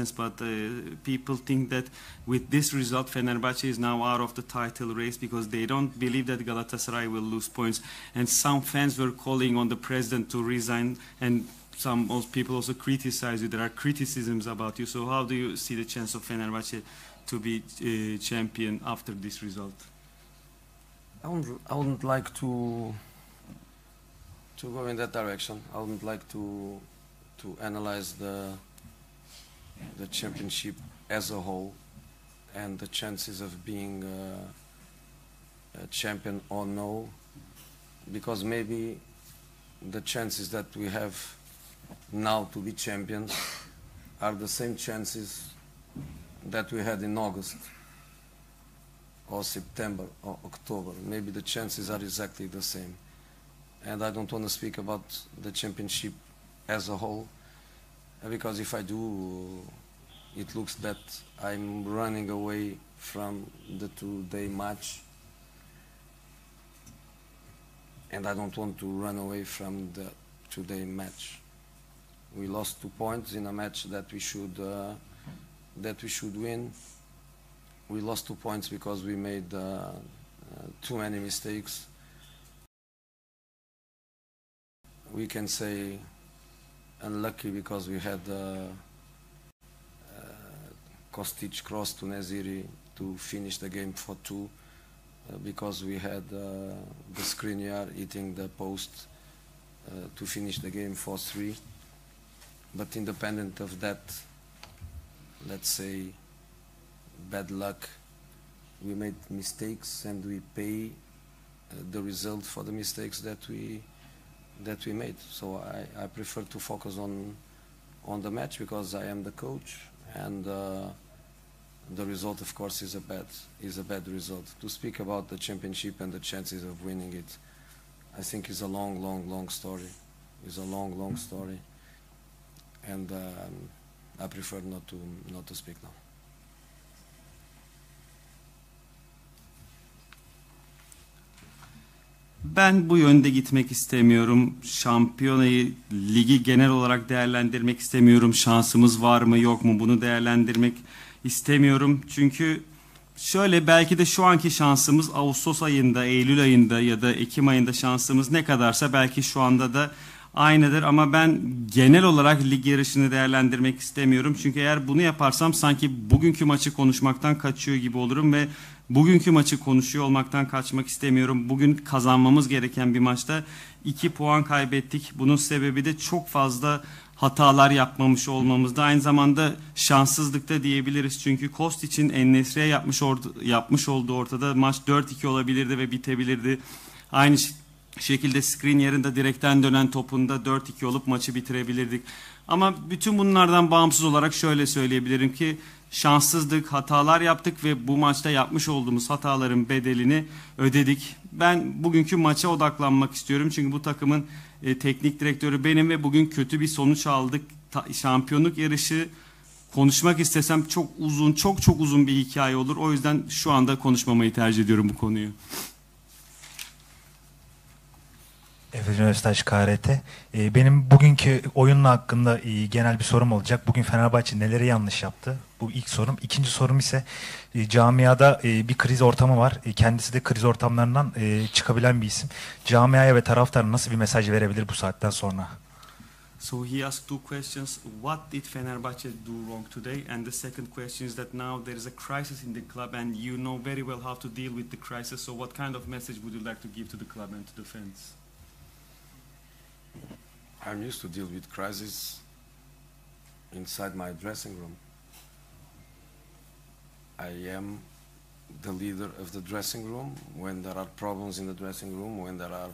happens, but people think that with this result, Fenerbahçe is now out of the title race because they don't believe that Galatasaray will lose points. And some fans were calling on the president to resign, and some people also criticize you. There are criticisms about you. So how do you see the chance of Fenerbahçe to be champion after this result? I wouldn't like to go in that direction. I wouldn't like to analyze the championship as a whole and the chances of being a champion or no, because maybe the chances that we have now to be champions are the same chances that we had in August or September or October. Maybe the chances are exactly the same. And I don't want to speak about the championship as a whole, because if I do, it looks that I'm running away from the two-day match, and I don't want to run away from the two-day match. We lost 2 points in a match that we should win. We lost 2 points because we made too many mistakes. We can say unlucky because we had Kostic cross to Neziri to finish the game for 2, because we had the Skriniar hitting the post to finish the game for 3. But independent of that, let's say, bad luck, we made mistakes and we pay the result for the mistakes that we made. So I prefer to focus on the match because I am the coach, and the result, of course, is a bad result. To speak about the championship and the chances of winning it, I think is a long story. It's a long story, and I prefer not to speak now. Ben bu yönde gitmek istemiyorum. Şampiyonayı, ligi genel olarak değerlendirmek istemiyorum. Şansımız var mı yok mu bunu değerlendirmek istemiyorum. Çünkü şöyle, belki de şu anki şansımız Ağustos ayında, Eylül ayında ya da Ekim ayında şansımız ne kadarsa belki şu anda da aynıdır. Ama ben genel olarak lig yarışını değerlendirmek istemiyorum. Çünkü eğer bunu yaparsam sanki bugünkü maçı konuşmaktan kaçıyor gibi olurum ve bugünkü maçı konuşuyor olmaktan kaçmak istemiyorum. Bugün kazanmamız gereken bir maçta 2 puan kaybettik. Bunun sebebi de çok fazla hatalar yapmamış olmamızda. Aynı zamanda şanssızlıkta diyebiliriz. Çünkü Kostic'in En-Nesyri'ye yapmış olduğu ortada maç 4-2 olabilirdi ve bitebilirdi. Aynı şekilde Skriniar'ın da direkten dönen topunda 4-2 olup maçı bitirebilirdik. Ama bütün bunlardan bağımsız olarak şöyle söyleyebilirim ki şanssızlık, hatalar yaptık ve bu maçta yapmış olduğumuz hataların bedelini ödedik. Ben bugünkü maça odaklanmak istiyorum. Çünkü bu takımın teknik direktörü benim ve bugün kötü bir sonuç aldık. Şampiyonluk yarışı konuşmak istesem çok uzun bir hikaye olur. O yüzden şu anda konuşmamayı tercih ediyorum bu konuyu. Efendim Öztaş KRT. Benim bugünkü oyunla hakkında genel bir sorum olacak. Bugün Fenerbahçe neleri yanlış yaptı? Bu ilk sorum. İkinci sorum ise camiada bir kriz ortamı var. Kendisi de kriz ortamlarından çıkabilen bir isim. Camiaya ve taraftara nasıl bir mesaj verebilir bu saatten sonra? So he asked 2 questions. What did Fenerbahçe do wrong today? And the second question is that now there is a crisis in the club and you know very well how to deal with the crisis. So what kind of message would you like to give to the club and to the fans? I'm used to deal with crises inside my dressing room. I am the leader of the dressing room. When there are problems in the dressing room, when there are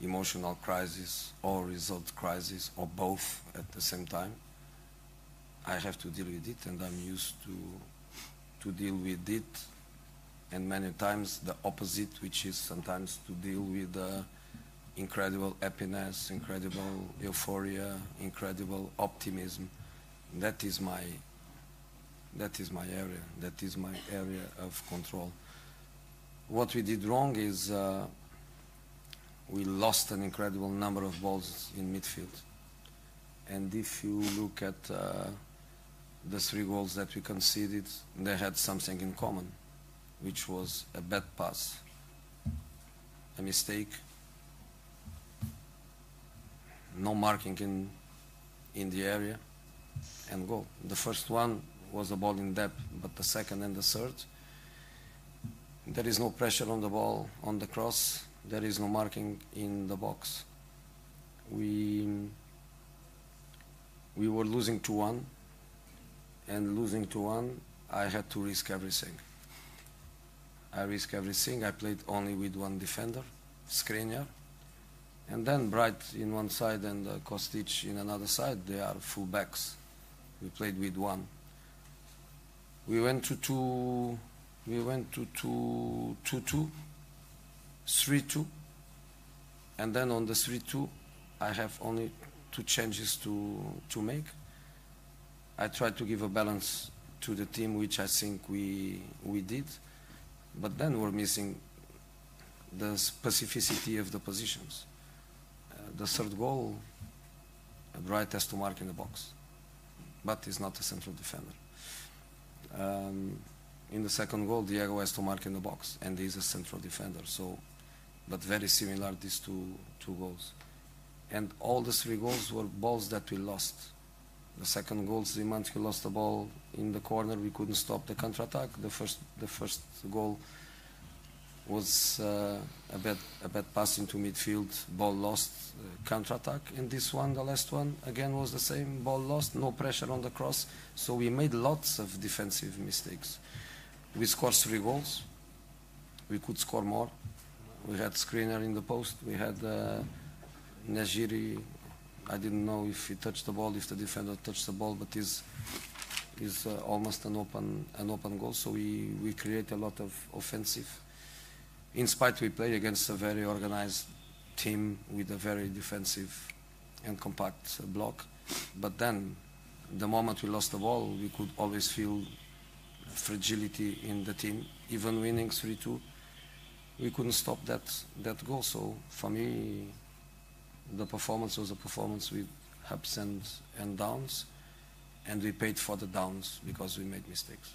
emotional crises or result crises or both at the same time, I have to deal with it, and I'm used to deal with it, and many times the opposite, which is sometimes to deal with incredible happiness, incredible euphoria, incredible optimism. That is my area. That is my area of control. What we did wrong is we lost an incredible number of balls in midfield. And if you look at the 3 goals that we conceded, they had something in common, which was a bad pass, a mistake, no marking in the area, and goal. The first one was a ball in depth, but the second and the third, there is no pressure on the ball, on the cross, there is no marking in the box. We were losing 2-1, and losing 2-1, I had to risk everything. I risked everything. I played only with one defender, Skriniar, and then Bright in one side and Kostic in another side. They are full backs. We played with one. We went to 2-2, 3-2, and then on the 3-2, I have only 2 changes to make. I tried to give a balance to the team, which I think we did, but then we're missing the specificity of the positions. The third goal, Bright has to mark in the box, but he's not a central defender. In the second goal, Diego has to mark in the box, and he's a central defender. So, but very similar, these two goals. And all the 3 goals were balls that we lost. The second goal, Zimanski lost the ball in the corner. We couldn't stop the counter-attack. The first goal was a bad pass into midfield, ball lost, counter-attack. And this one, the last one, again was the same, ball lost, no pressure on the cross. So we made lots of defensive mistakes. We scored 3 goals. We could score more. We had Skriniar in the post. We had Najiri. I didn't know if he touched the ball, if the defender touched the ball, but is almost an open goal. So we create a lot of offensive. In spite, we play against a very organized team with a very defensive and compact block. But then, the moment we lost the ball, we could always feel fragility in the team. Even winning 3-2, we couldn't stop that goal. So for me, the performance was a performance with ups and downs, and we paid for the downs because we made mistakes.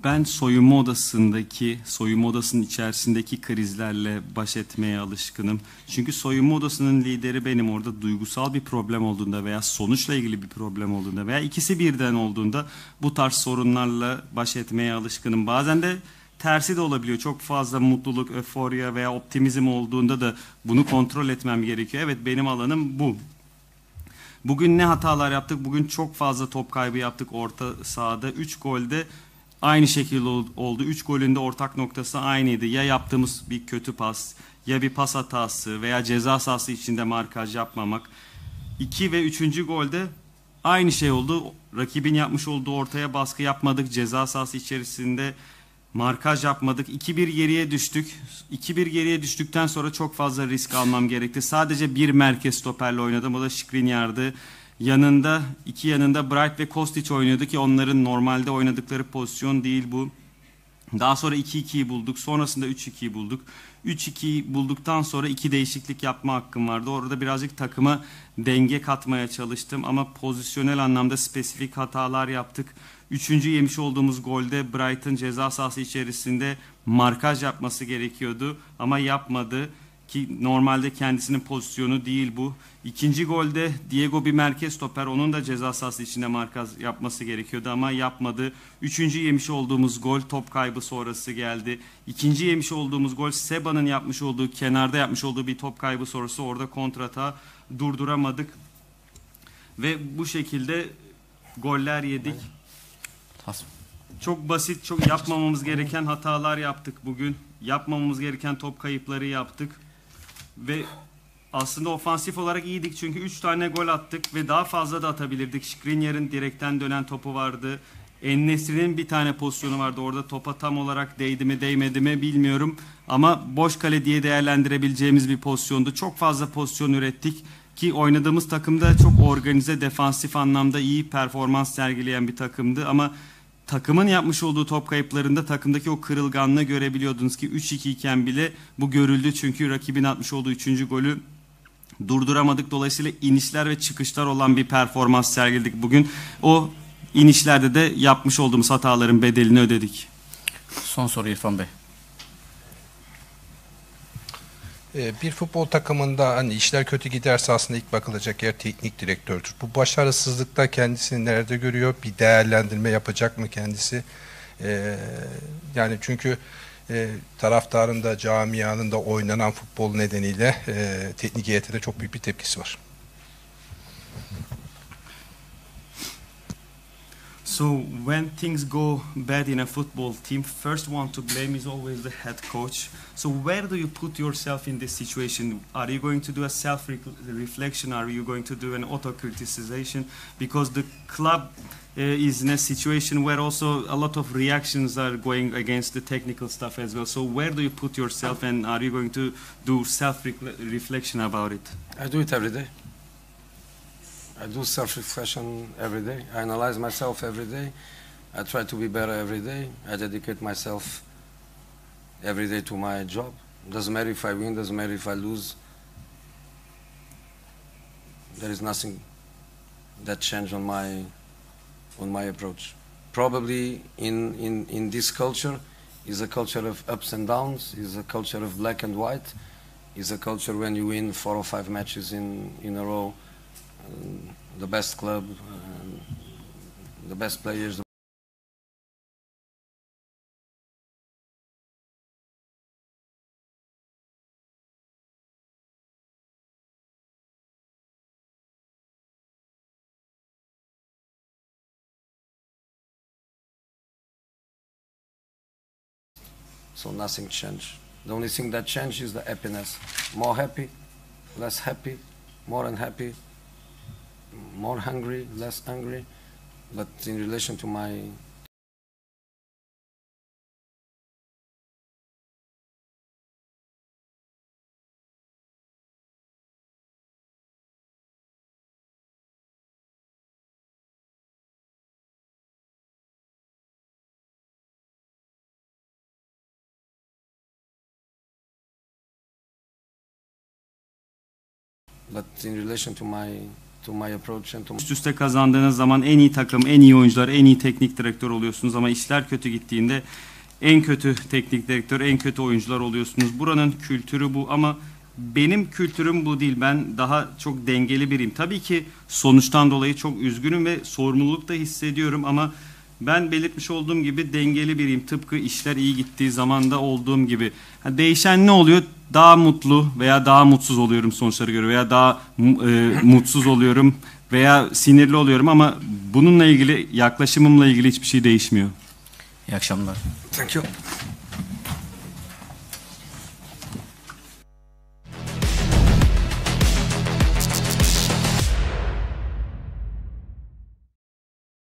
Ben soyunma odasının içerisindeki krizlerle baş etmeye alışkınım. Çünkü soyunma odasının lideri benim. Orada duygusal bir problem olduğunda veya sonuçla ilgili bir problem olduğunda veya ikisi birden olduğunda bu tarz sorunlarla baş etmeye alışkınım. Bazen de tersi de olabiliyor. Çok fazla mutluluk, öforya veya optimizm olduğunda da bunu kontrol etmem gerekiyor. Evet, benim alanım bu. Bugün ne hatalar yaptık? Bugün çok fazla top kaybı yaptık orta sahada. 3 golde aynı şekilde oldu. 3 golün de ortak noktası aynıydı. Ya yaptığımız bir kötü pas, ya bir pas hatası veya ceza sahası içinde markaj yapmamak. 2 ve 3. golde aynı şey oldu. Rakibin yapmış olduğu ortaya baskı yapmadık. Ceza sahası içerisinde markaj yapmadık. 2-1 geriye düştük. 2-1 geriye düştükten sonra çok fazla risk almam gerekti. Sadece bir merkez stoperle oynadım. O da Skriniar'dı. İki yanında Bright ve Kostic oynuyordu ki onların normalde oynadıkları pozisyon değil bu. Daha sonra 2-2'yi bulduk. Sonrasında 3-2'yi bulduk. 3-2'yi bulduktan sonra 2 değişiklik yapma hakkım vardı. Orada birazcık takıma denge katmaya çalıştım ama pozisyonel anlamda spesifik hatalar yaptık. 3. yemiş olduğumuz golde Bright'ın ceza sahası içerisinde markaj yapması gerekiyordu ama yapmadı. Ki normalde kendisinin pozisyonu değil bu. 2. golde Diego bir merkez stoper, onun da ceza sahası içinde markaj yapması gerekiyordu ama yapmadı. 3. yemiş olduğumuz gol top kaybı sonrası geldi. 2. yemiş olduğumuz gol Seba'nın yapmış olduğu, kenarda yapmış olduğu bir top kaybı sonrası, orada kontrata durduramadık. Ve bu şekilde goller yedik. Çok basit, çok yapmamamız gereken hatalar yaptık bugün. Yapmamamız gereken top kayıpları yaptık. Ve aslında ofansif olarak iyiydik çünkü 3 tane gol attık ve daha fazla da atabilirdik. Skriniar'ın direkten dönen topu vardı. En-Nesyri'nin bir tane pozisyonu vardı. Orada topa tam olarak değdi mi değmedi mi bilmiyorum. Ama boş kale diye değerlendirebileceğimiz bir pozisyondu. Çok fazla pozisyon ürettik ki oynadığımız takımda çok organize, defansif anlamda iyi performans sergileyen bir takımdı. Ama takımın yapmış olduğu top kayıplarında takımdaki o kırılganlığı görebiliyordunuz ki 3-2 iken bile bu görüldü. Çünkü rakibin atmış olduğu 3. golü durduramadık. Dolayısıyla inişler ve çıkışlar olan bir performans sergiledik bugün. O inişlerde de yapmış olduğumuz hataların bedelini ödedik. Son soru İrfan Bey. Bir futbol takımında hani işler kötü giderse aslında ilk bakılacak yer teknik direktördür. Bu başarısızlıkta kendisini nerede görüyor? Bir değerlendirme yapacak mı kendisi? Yani çünkü taraftarın da camianın da oynanan futbol nedeniyle teknik heyete de çok büyük bir tepkisi var. So when things go bad in a football team, first one to blame is always the head coach. So where do you put yourself in this situation? Are you going to do a self-reflection? Are you going to do an auto-criticization? Because the club is in a situation where also a lot of reactions are going against the technical stuff as well. So where do you put yourself, and are you going to do self-reflection about it? I do it every day. I do self-reflection every day. I analyze myself every day. I try to be better every day. I dedicate myself every day to my job. Doesn't matter if I win, doesn't matter if I lose. There is nothing that changed on my approach. Probably in this culture is a culture of ups and downs, is a culture of black and white, is a culture when you win 4 or 5 matches in a row. The best club, the best players. So nothing changed. The only thing that changed is the happiness. More happy, less happy, more unhappy, more hungry, less hungry, but in relation to my approach and to Üst üste kazandığınız zaman en iyi takım, en iyi oyuncular, en iyi teknik direktör oluyorsunuz ama işler kötü gittiğinde en kötü teknik direktör, en kötü oyuncular oluyorsunuz. Buranın kültürü bu ama benim kültürüm bu değil. Ben daha çok dengeli biriyim. Tabii ki sonuçtan dolayı çok üzgünüm ve sorumluluk da hissediyorum ama ben belirtmiş olduğum gibi dengeli biriyim. Tıpkı işler iyi gittiği zaman da olduğum gibi. Değişen ne oluyor? Daha mutlu veya daha mutsuz oluyorum sonuçlara göre veya daha mutsuz oluyorum veya sinirli oluyorum ama bununla ilgili yaklaşımımla ilgili hiçbir şey değişmiyor. İyi akşamlar. Thank you.